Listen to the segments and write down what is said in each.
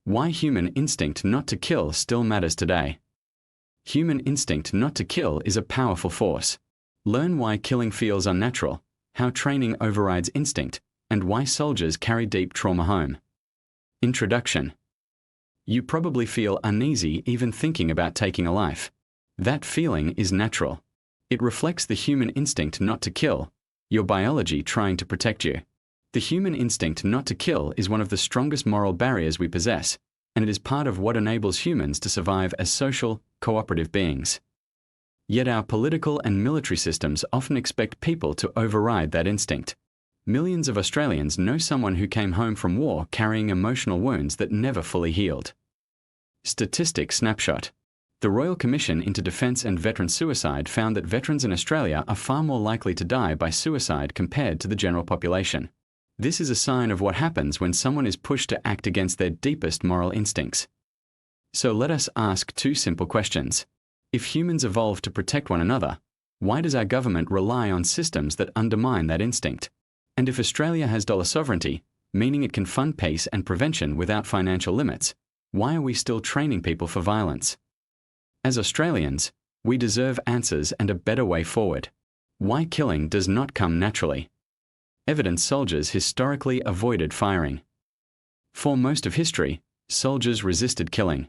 Why human instinct not to kill still matters today. Human instinct not to kill is a powerful force. Learn why killing feels unnatural, how training overrides instinct, and why soldiers carry deep trauma home. Introduction. You probably feel uneasy even thinking about taking a life. That feeling is natural. It reflects the human instinct not to kill, your biology trying to protect you. The human instinct not to kill is one of the strongest moral barriers we possess, and it is part of what enables humans to survive as social, cooperative beings. Yet our political and military systems often expect people to override that instinct. Millions of Australians know someone who came home from war carrying emotional wounds that never fully healed. Statistic snapshot. The Royal Commission into Defence and Veteran Suicide found that veterans in Australia are far more likely to die by suicide compared to the general population. This is a sign of what happens when someone is pushed to act against their deepest moral instincts. So let us ask two simple questions. If humans evolved to protect one another, why does our government rely on systems that undermine that instinct? And if Australia has dollar sovereignty, meaning it can fund peace and prevention without financial limits, why are we still training people for violence? As Australians, we deserve answers and a better way forward. Why killing does not come naturally. Evidence soldiers historically avoided firing. For most of history, soldiers resisted killing.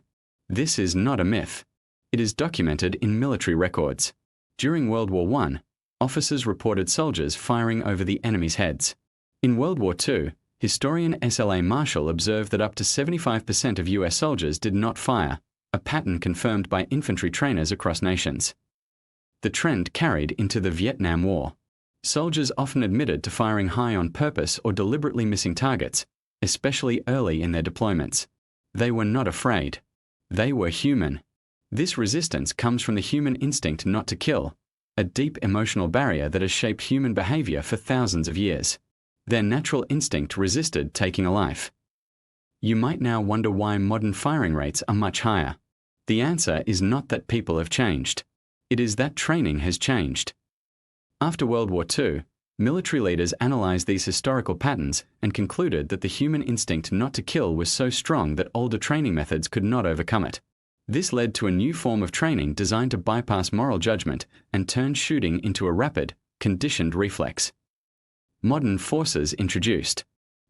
This is not a myth. It is documented in military records. During World War I, officers reported soldiers firing over the enemy's heads. In World War II, historian S.L.A. Marshall observed that up to 75% of US soldiers did not fire, a pattern confirmed by infantry trainers across nations. The trend carried into the Vietnam War. Soldiers often admitted to firing high on purpose or deliberately missing targets, especially early in their deployments. They were not afraid. They were human. This resistance comes from the human instinct not to kill, a deep emotional barrier that has shaped human behavior for thousands of years. Their natural instinct resisted taking a life. You might now wonder why modern firing rates are much higher. The answer is not that people have changed. It is that training has changed. After World War II, military leaders analyzed these historical patterns and concluded that the human instinct not to kill was so strong that older training methods could not overcome it. This led to a new form of training designed to bypass moral judgment and turn shooting into a rapid, conditioned reflex. Modern forces introduced.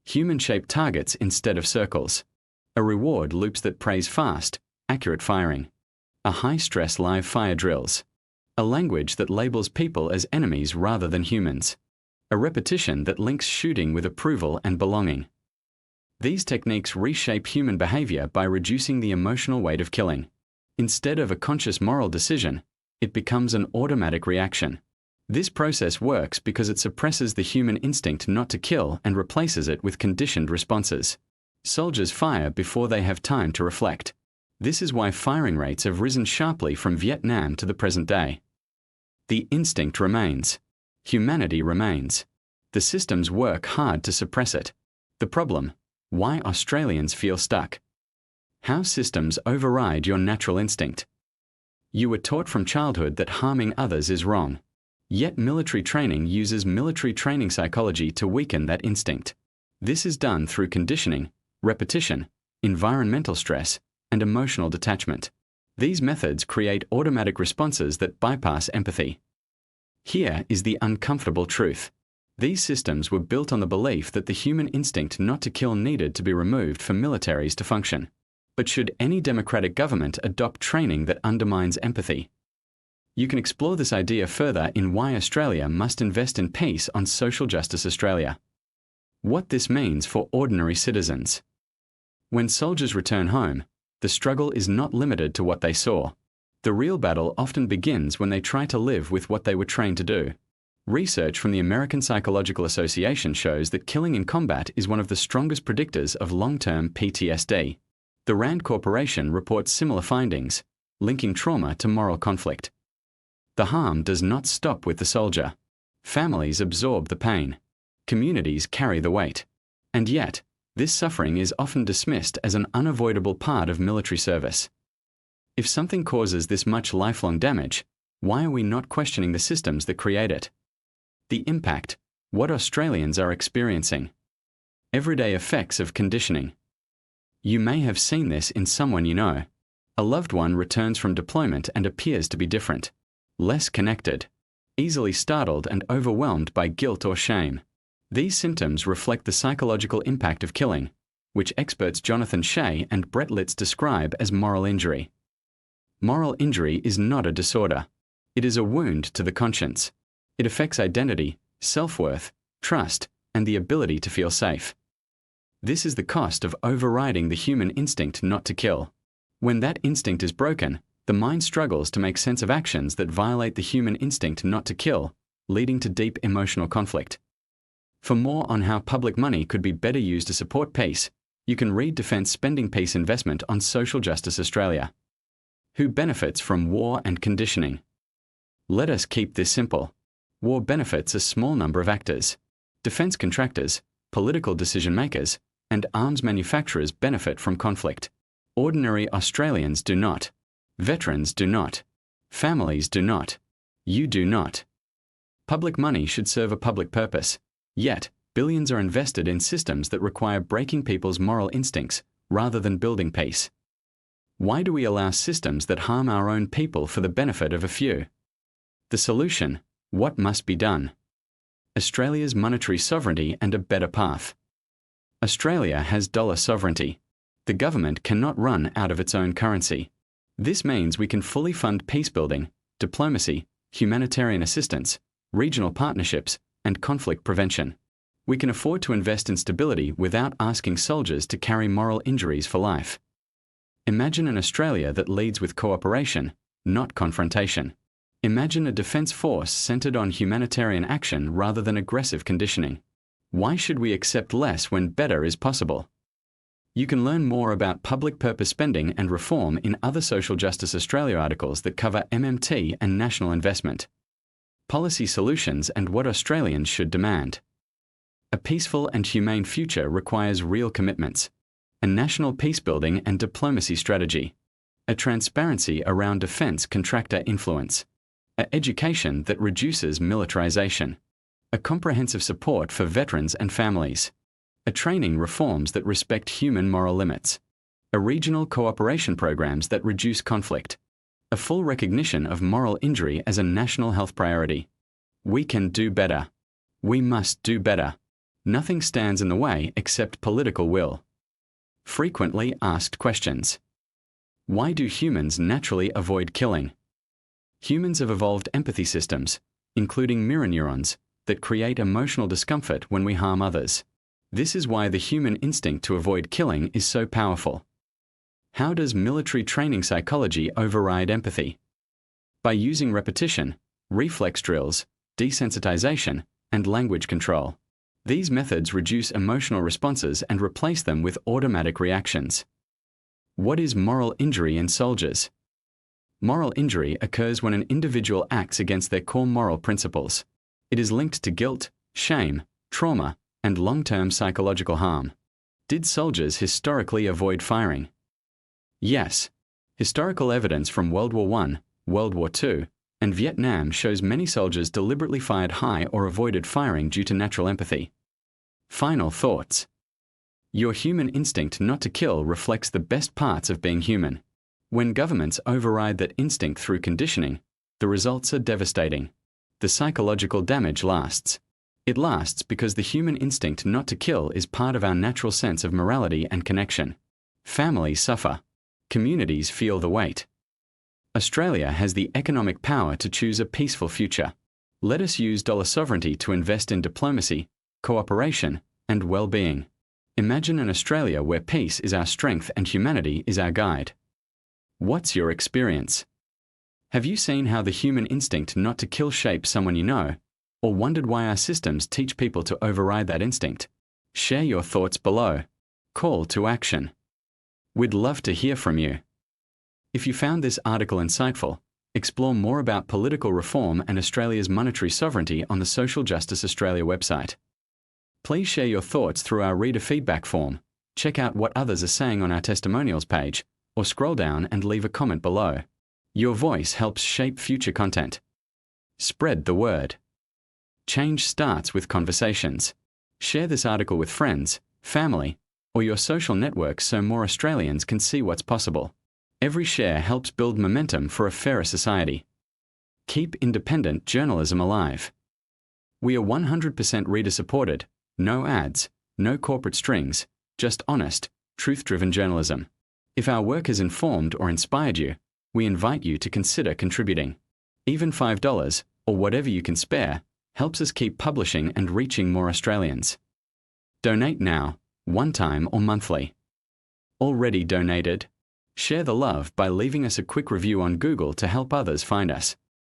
Human-shaped targets instead of circles. A reward loops that praise fast, accurate firing. A high-stress live fire drills. A language that labels people as enemies rather than humans. A repetition that links shooting with approval and belonging. These techniques reshape human behavior by reducing the emotional weight of killing. Instead of a conscious moral decision, it becomes an automatic reaction. This process works because it suppresses the human instinct not to kill and replaces it with conditioned responses. Soldiers fire before they have time to reflect. This is why firing rates have risen sharply from Vietnam to the present day. The instinct remains. Humanity remains. The systems work hard to suppress it. The problem: why Australians feel stuck. How systems override your natural instinct. You were taught from childhood that harming others is wrong. Yet military training uses military training psychology to weaken that instinct. This is done through conditioning, repetition, environmental stress, and emotional detachment. These methods create automatic responses that bypass empathy. Here is the uncomfortable truth. These systems were built on the belief that the human instinct not to kill needed to be removed for militaries to function. But should any democratic government adopt training that undermines empathy? You can explore this idea further in Why Australia Must Invest in Peace on Social Justice Australia. What this means for ordinary citizens. When soldiers return home, the struggle is not limited to what they saw. The real battle often begins when they try to live with what they were trained to do. Research from the American Psychological Association shows that killing in combat is one of the strongest predictors of long-term PTSD. The Rand Corporation reports similar findings, linking trauma to moral conflict. The harm does not stop with the soldier. Families absorb the pain. Communities carry the weight. And yet, this suffering is often dismissed as an unavoidable part of military service. If something causes this much lifelong damage, why are we not questioning the systems that create it? The impact, what Australians are experiencing. Everyday effects of conditioning. You may have seen this in someone you know. A loved one returns from deployment and appears to be different, less connected, easily startled and overwhelmed by guilt or shame. These symptoms reflect the psychological impact of killing, which experts Jonathan Shea and Brett Litz describe as moral injury. Moral injury is not a disorder. It is a wound to the conscience. It affects identity, self-worth, trust, and the ability to feel safe. This is the cost of overriding the human instinct not to kill. When that instinct is broken, the mind struggles to make sense of actions that violate the human instinct not to kill, leading to deep emotional conflict. For more on how public money could be better used to support peace, you can read Defence Spending Peace Investment on Social Justice Australia. Who benefits from war and conditioning? Let us keep this simple. War benefits a small number of actors. Defence contractors, political decision-makers, and arms manufacturers benefit from conflict. Ordinary Australians do not. Veterans do not. Families do not. You do not. Public money should serve a public purpose. Yet, billions are invested in systems that require breaking people's moral instincts rather than building peace. Why do we allow systems that harm our own people for the benefit of a few? The solution: what must be done? Australia's monetary sovereignty and a better path. Australia has dollar sovereignty. The government cannot run out of its own currency. This means we can fully fund peacebuilding, diplomacy, humanitarian assistance, regional partnerships, and conflict prevention. We can afford to invest in stability without asking soldiers to carry moral injuries for life. Imagine an Australia that leads with cooperation, not confrontation. Imagine a defence force centred on humanitarian action rather than aggressive conditioning. Why should we accept less when better is possible? You can learn more about public purpose spending and reform in other Social Justice Australia articles that cover MMT and national investment, policy solutions and what Australians should demand. A peaceful and humane future requires real commitments, a national peacebuilding and diplomacy strategy, a transparency around defence contractor influence, an education that reduces militarisation, a comprehensive support for veterans and families, a training reforms that respect human moral limits, a regional cooperation programs that reduce conflict, a full recognition of moral injury as a national health priority. We can do better. We must do better. Nothing stands in the way except political will. Frequently asked questions. Why do humans naturally avoid killing? Humans have evolved empathy systems, including mirror neurons, that create emotional discomfort when we harm others. This is why the human instinct to avoid killing is so powerful. How does military training psychology override empathy? By using repetition, reflex drills, desensitization, and language control. These methods reduce emotional responses and replace them with automatic reactions. What is moral injury in soldiers? Moral injury occurs when an individual acts against their core moral principles. It is linked to guilt, shame, trauma, and long-term psychological harm. Did soldiers historically avoid firing? Yes. Historical evidence from World War I, World War II, and Vietnam shows many soldiers deliberately fired high or avoided firing due to natural empathy. Final thoughts. Your human instinct not to kill reflects the best parts of being human. When governments override that instinct through conditioning, the results are devastating. The psychological damage lasts. It lasts because the human instinct not to kill is part of our natural sense of morality and connection. Families suffer. Communities feel the weight. Australia has the economic power to choose a peaceful future. Let us use dollar sovereignty to invest in diplomacy, cooperation, and well-being. Imagine an Australia where peace is our strength and humanity is our guide. What's your experience? Have you seen how the human instinct not to kill shapes someone you know, or wondered why our systems teach people to override that instinct? Share your thoughts below. Call to action. We'd love to hear from you. If you found this article insightful, explore more about political reform and Australia's monetary sovereignty on the Social Justice Australia website. Please share your thoughts through our reader feedback form, check out what others are saying on our testimonials page, or scroll down and leave a comment below. Your voice helps shape future content. Spread the word. Change starts with conversations. Share this article with friends, family, or your social networks so more Australians can see what's possible. Every share helps build momentum for a fairer society. Keep independent journalism alive. We are 100% reader-supported, no ads, no corporate strings, just honest, truth-driven journalism. If our work has informed or inspired you, we invite you to consider contributing. Even $5, or whatever you can spare, helps us keep publishing and reaching more Australians. Donate now, one time or monthly. Already donated? Share the love by leaving us a quick review on Google to help others find us.